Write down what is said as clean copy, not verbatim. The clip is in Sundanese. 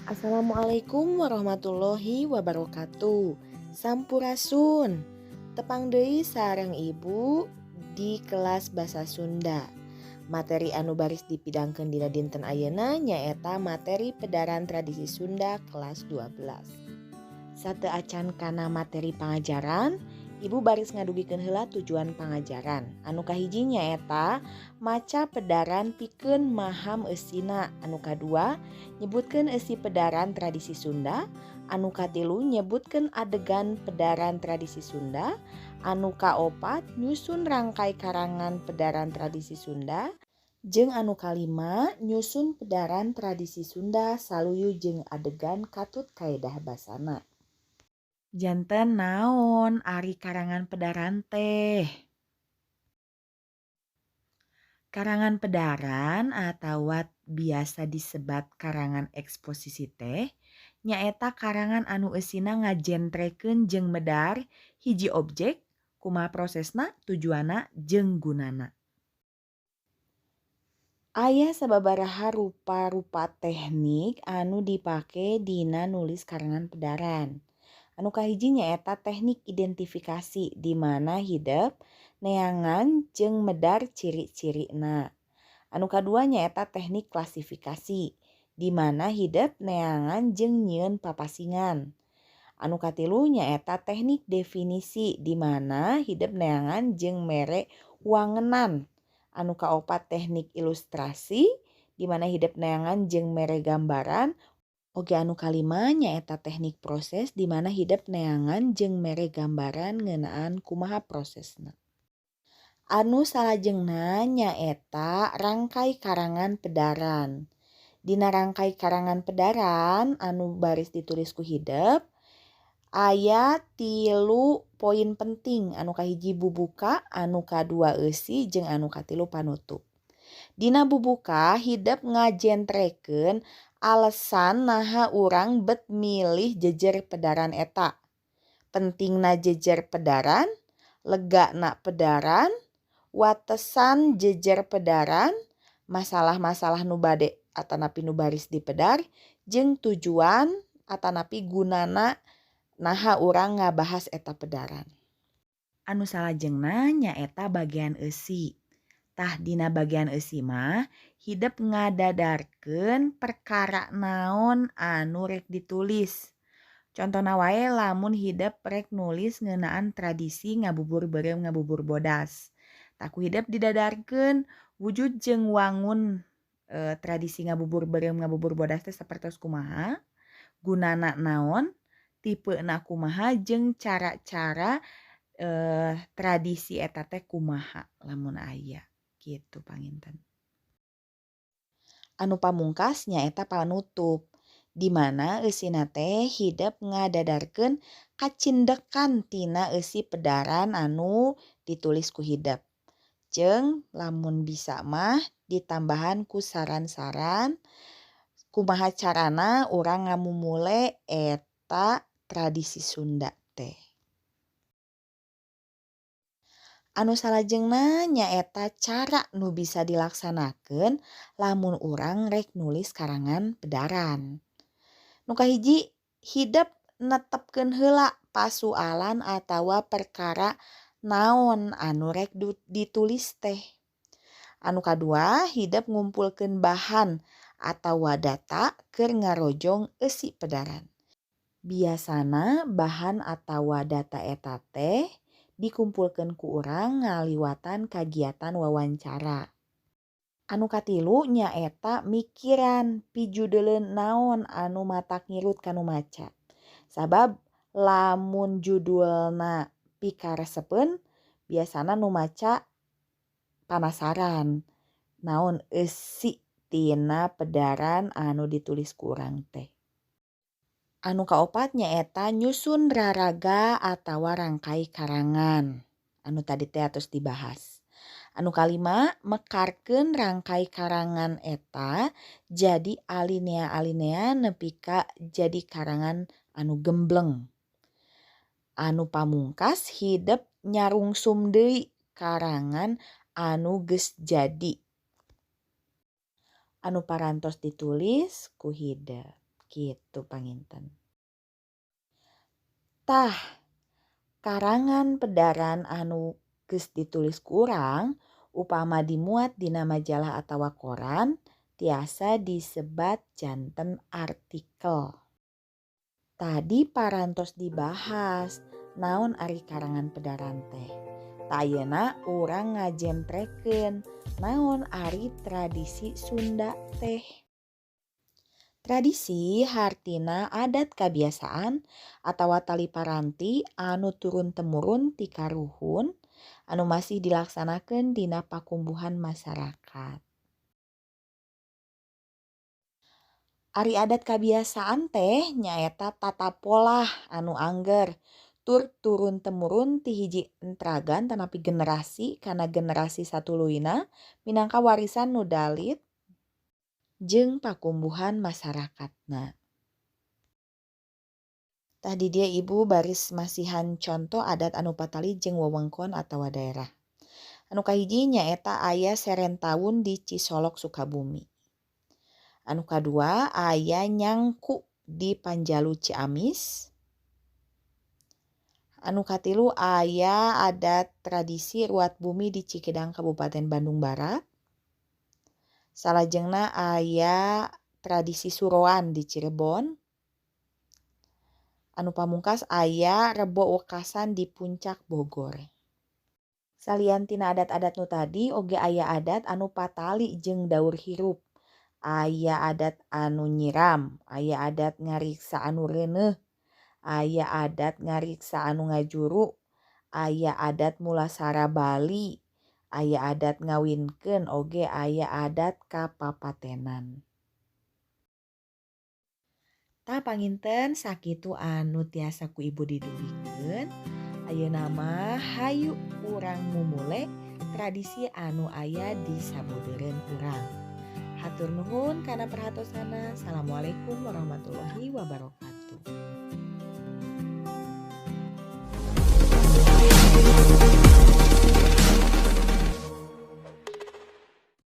Assalamualaikum warahmatullahi wabarakatuh. Sampurasun. Tepang deui sareng Ibu di kelas Basa Sunda. Materi anu baris dipidangkeun dina dinten ayeuna nyaeta materi Pedaran Tradisi Sunda kelas 12. Sateu acan kana materi pangajaran, Ibu baris ngadugikeun heula tujuan pangajaran. Anu kahiji nyaeta maca pedaran pikeun maham eusina. Anu kadua nyebutkeun eusi pedaran tradisi Sunda. Anu katilu nyebutkeun adegan pedaran tradisi Sunda. Anu kaopat nyusun rangkai karangan pedaran tradisi Sunda. Jeung anu kalima nyusun pedaran tradisi Sunda saluyu jeung adegan katut kaedah basana. Janten naon ari karangan pedaran teh? Karangan pedaran atau biasa disebat karangan eksposisi teh nyaeta karangan anu eusina ngajentrekeun jeung medar hiji objek, kumaha prosesna, tujuanna, jeung gunana. Aya sababaraha rupa-rupa teknik anu dipake dina nulis karangan pedaran. Anu kahiji nyaeta teknik identifikasi di mana hidep neangan jeung medar ciri-cirina. Anu kadua nyaeta teknik klasifikasi di mana hidep neangan jeung nyieun papasingan. Anu katilu nyaeta teknik definisi di mana hidep neangan jeung mere wangenan. Anu kaopat teknik ilustrasi di mana hidep neangan jeung mere gambaran. Oge anu kalima nyaeta teknik proses di mana hidep neangan jeung mere gambaran ngeunaan kumaha prosesna. Anu salajengna nyaeta rangkai karangan pedaran. Dina rangkai karangan pedaran anu baris ditulis ku hidep aya 3 poin penting. Anu kahiji bubuka, anu kadua eusi, jeung anu katilu panutup. Dina bubuka hidep ngajentrekeun alesan naha urang bet milih jejer pedaran eta. Pentingna jejer pedaran, legana pedaran, watesan jejer pedaran, masalah-masalah nu bade atanapi nu baris dipedar, jeung tujuan atanapi gunana naha urang ngabahas eta pedaran. Anu salajengna nyaeta bagian eusi. Tah dina bagian eusi mah hidep ngadadarkeun perkara naon anu rek ditulis. Contona wae lamun hidep rek nulis ngeunaan tradisi ngabubur beureum ngabubur bodas. Tah ku hidep didadarkeun wujud jeung wangun tradisi ngabubur beureum ngabubur bodas teh sapertos kumaha, gunana naon, tipeuna kumaha, jeung cara-cara tradisi eta teh kumaha lamun aya. Gitu panginten. Anu pamungkas nyaeta panutup di mana eusina teh hidep ngadadarkeun kacindekan tina eusi pedaran anu ditulis ku hidep. Jeung lamun bisa mah ditambahan ku saran-saran kumaha carana urang ngamumule eta tradisi Sunda teh. Anu salajengna nyaeta cara nu bisa dilaksanakeun lamun urang rek nulis karangan pedaran. Nu kahiji hidep netepkeun heula pasoalan atawa perkara naon anu rek ditulis teh. Anu kadua hidep ngumpulkeun bahan atawa data keur ngarojong eusi pedaran. Biasana bahan atawa data eta teh dikumpulkeun ku urang ngaliwatan kagiatan wawancara. Anu katilu nyaeta mikiran pijudeuleun naon anu matak ngirut kanu maca. Sabab lamun judulna pikaresepeun biasana nu maca panasaran naon eusi tina pedaran anu ditulis ku urang teh. Anu kaopat nyaeta nyusun raraga atawa rangkai karangan. Anu tadi teh atos dibahas. Anu kalima mekarkeun rangkai karangan eta jadi alinea-alinea nepi ka jadi karangan anu gembleng. Anu pamungkas hidep nyarungsum deui karangan anu geus jadi. Anu parantos ditulis ku hidep. Gitu panginten. Tah, karangan pedaran anu geus ditulis kurang upama dimuat dina majalah atawa koran tiasa disebat janten artikel. Tadi parantos dibahas naon ari karangan pedaran teh. Ayeuna urang ngajentrekeun naon ari tradisi Sunda teh. Tradisi hartina adat kebiasaan atawa tali paranti anu turun-temurun ti karuhun anu masih dilaksanakeun dina pakumbuhan masyarakat. Ari adat kebiasaan teh nyaeta tata pola anu angger tur turun-temurun ti hiji entragan tanapi generasi kana generasi satuluyna minangka warisan nu dalit jeung pakumbuhan masyarakatna. Tah di dia ibu baris masihan contoh adat anu patali jeung wewengkon atawa daerah. Anu kahiji nyaeta aya serentaun di Cisolok Sukabumi. Anu kadua aya nyangku di Panjalu Ciamis. Anu katilu aya adat tradisi ruat bumi di Cikidang Kabupaten Bandung Barat. Salajengna aya tradisi suroan di Cirebon. Anu pamungkas aya rebo wekasan di Puncak Bogor. Salian tina adat-adat nu tadi oge aya adat anu patali jeung daur hirup. Aya adat anu nyiram, aya adat ngariksa anu reuneuh, aya adat ngariksa anu ngajuru, aya adat mulasara Bali, aya adat ngawinkeun oge aya adat kapapatenan. Tah panginten sakitu anu tiasa ku ibu didugikeun. Ayeuna mah hayu urang mumule tradisi anu aya di sabodeureun urang. Hatur nuhun kana perhatosana. Assalamualaikum warahmatullahi wabarakatuh.